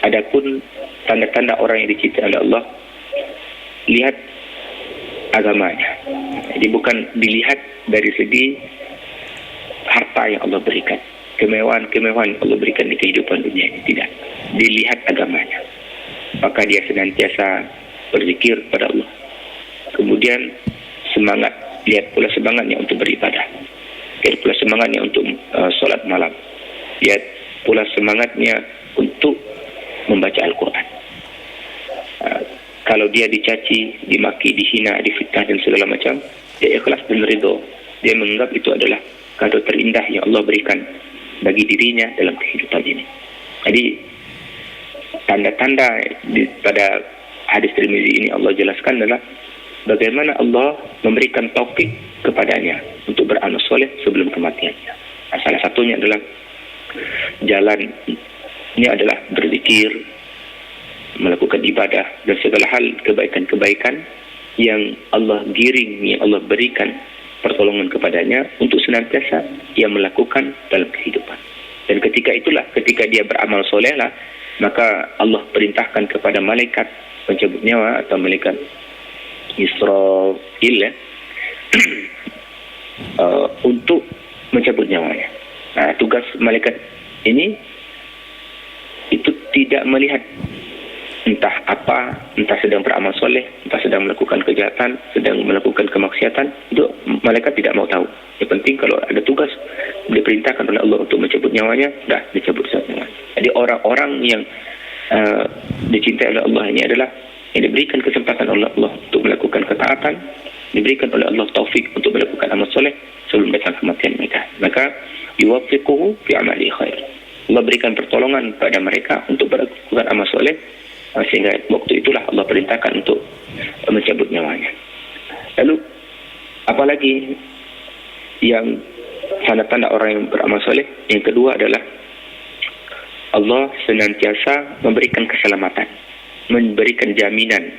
Adapun tanda-tanda orang yang dicintai oleh Allah, lihat agamanya. Jadi bukan dilihat dari segi harta yang Allah berikan, kemewahan-kemewahan yang Allah berikan di kehidupan dunia ini. Tidak, dilihat agamanya. Maka dia senantiasa berzikir pada Allah. Kemudian semangat, lihat pula semangatnya untuk beribadah, lihat pula semangatnya untuk solat malam, lihat pula semangatnya untuk membaca Al-Quran. Kalau dia dicaci, dimaki, dihina, difitnah dan segala macam, dia ikhlas dan ridho. Dia menganggap itu adalah kado terindah yang Allah berikan bagi dirinya dalam kehidupan ini. Jadi tanda-tanda pada hadis Tirmizi ini Allah jelaskan adalah bagaimana Allah memberikan taufik kepadanya untuk beramal soleh sebelum kematiannya. Salah satunya adalah jalan ini adalah berzikir, melakukan ibadah dan segala hal kebaikan-kebaikan yang Allah giring, yang Allah berikan pertolongan kepadanya untuk senantiasa ia melakukan dalam kehidupan. Dan ketika itulah, ketika dia beramal soleh lah, maka Allah perintahkan kepada malaikat pencabut nyawa atau malaikat Israfil untuk mencabut nyawanya. Nah, tugas malaikat ini itu tidak melihat entah apa, entah sedang beramal soleh, entah sedang melakukan kejahatan, sedang melakukan kemaksiatan, itu malaikat tidak mau tahu. Yang penting kalau ada tugas diperintahkan oleh Allah untuk mencabut nyawanya, dah dicabut nyawanya. Jadi orang-orang yang dicintai oleh Allah ini adalah yang diberikan kesempatan oleh Allah untuk melakukan ketaatan, diberikan oleh Allah taufik untuk melakukan amal soleh sebelum datang kematian mereka. Maka yuwaffiquhu fi amali khair. Allah berikan pertolongan pada mereka untuk melakukan amal soleh, sehingga waktu itulah Allah perintahkan untuk mencabut nyawanya. Lalu apalagi yang tanda-tanda orang yang beramal soleh? Yang kedua adalah Allah senantiasa memberikan keselamatan, memberikan jaminan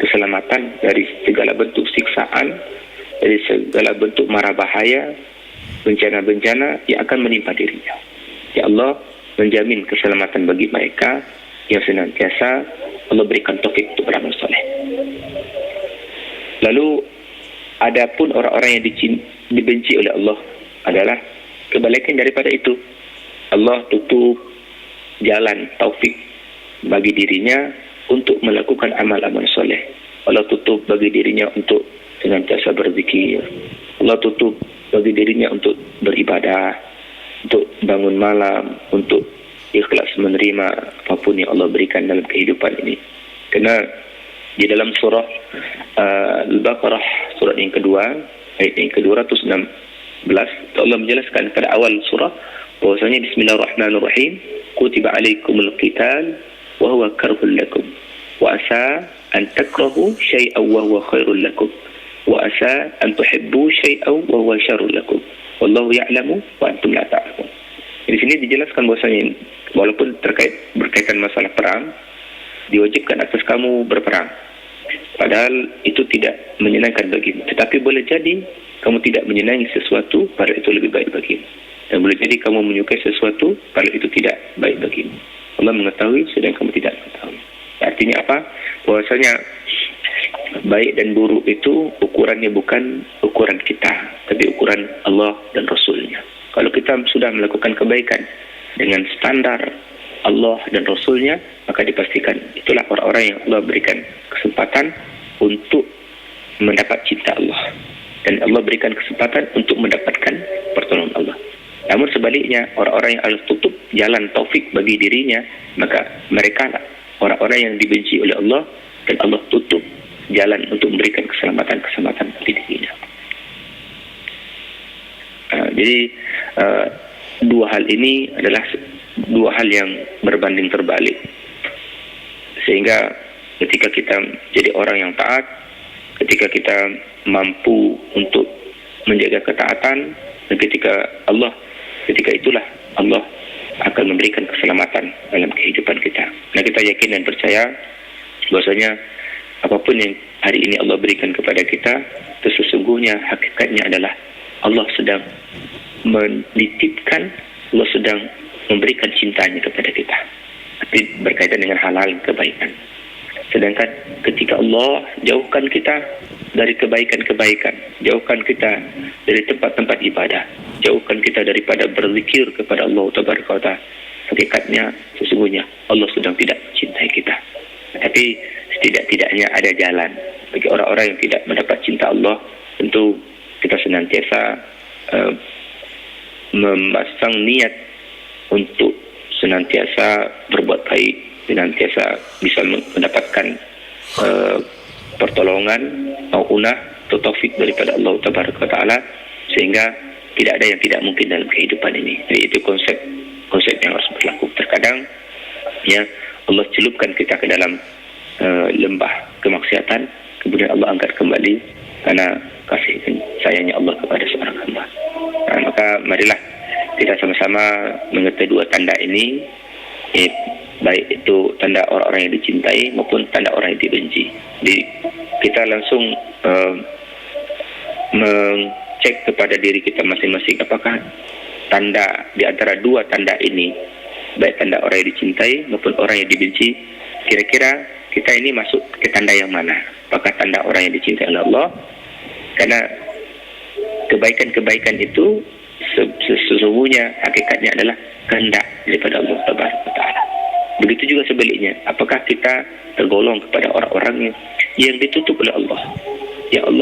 keselamatan dari segala bentuk siksaan, dari segala bentuk mara bahaya, bencana-bencana yang akan menimpa dirinya. Ya Allah menjamin keselamatan bagi mereka yang senantiasa Allah berikan taufik untuk beramal soleh. Lalu adapun orang-orang yang dibenci oleh Allah adalah kebalikan daripada itu. Allah tutup jalan taufik bagi dirinya untuk melakukan amal-amal soleh. Allah tutup bagi dirinya untuk senantiasa berzikir. Allah tutup bagi dirinya untuk beribadah, untuk bangun malam, untuk ikhlas menerima apapun yang Allah berikan dalam kehidupan ini. Karena di dalam surah Al-Baqarah, surat yang kedua, ayat yang ke-216, Allah menjelaskan pada awal surah bahwasanya bismillahirrahmanirrahim, kutiba alaikumul qital wa huwa karhul lakum wa asa an takrahu syai'an wa huwa khairul lakum wa asa an tuhibbu syai'an wa huwa syarrul lakum wallahu ya'lamu wa antum la ta'lamun. Di sini dijelaskan bahwasanya walaupun berkaitan masalah perang, diwajibkan atas kamu berperang. Padahal itu tidak menyenangkan bagimu. Tetapi boleh jadi kamu tidak menyenangi sesuatu, padahal itu lebih baik bagimu. Dan boleh jadi kamu menyukai sesuatu, padahal itu tidak baik bagimu. Allah mengetahui sedang kamu tidak mengetahui. Artinya apa? Bahwasanya baik dan buruk itu ukurannya bukan ukuran kita, tapi ukuran Allah dan Rasulnya. Kalau kita sudah melakukan kebaikan dengan standar Allah dan Rasulnya, maka dipastikan itulah orang-orang yang Allah berikan kesempatan untuk mendapat cinta Allah, dan Allah berikan kesempatan untuk mendapatkan pertolongan Allah. Namun sebaliknya, orang-orang yang Allah tutup jalan taufik bagi dirinya, maka mereka lah orang-orang yang dibenci oleh Allah, dan Allah tutup jalan untuk memberikan keselamatan bagi dirinya. Jadi dua hal ini adalah dua hal yang berbanding terbalik. Sehingga ketika kita jadi orang yang taat, ketika kita mampu untuk menjaga ketaatan, dan ketika itulah Allah akan memberikan keselamatan dalam kehidupan kita. Nah, kita yakin dan percaya bahwasanya apapun yang hari ini Allah berikan kepada kita, sesungguhnya hakikatnya adalah Allah sedang menitipkan, Allah sedang memberikan cintanya kepada kita. tapi berkaitan dengan hal-hal kebaikan. Sedangkan ketika Allah jauhkan kita dari kebaikan-kebaikan, jauhkan kita dari tempat-tempat ibadah, jauhkan kita daripada berzikir kepada Allah Tabaraka wa Ta'ala, hakikatnya sesungguhnya Allah sedang tidak mencintai kita. Tapi setidak-tidaknya ada jalan bagi orang-orang yang tidak mendapat cinta Allah. Tentu kita senantiasa memasang niat untuk senantiasa berbuat baik, senantiasa bisa mendapatkan pertolongan, maunah atau taufik daripada Allah Tabaraka wa Ta'ala, sehingga tidak ada yang tidak mungkin dalam kehidupan ini. Jadi itu konsep yang harus berlaku. Terkadang ya Allah celupkan kita ke dalam lembah kemaksiatan, kemudian Allah angkat kembali karena kasih sayangnya Allah kepada seorang hamba. Maka marilah kita sama-sama mengerti dua tanda ini, baik itu tanda orang-orang yang dicintai maupun tanda orang yang dibenci. Jadi kita langsung mengecek kepada diri kita masing-masing, apakah tanda di antara dua tanda ini, baik tanda orang yang dicintai maupun orang yang dibenci, kira-kira kita ini masuk ke tanda yang mana? Apakah tanda orang yang dicintai oleh Allah? Karena kebaikan-kebaikan itu sesungguhnya hakikatnya adalah kehendak daripada Allah Taala. Begitu juga sebaliknya, apakah kita tergolong kepada orang-orang yang ditutup oleh Allah? Ya Allah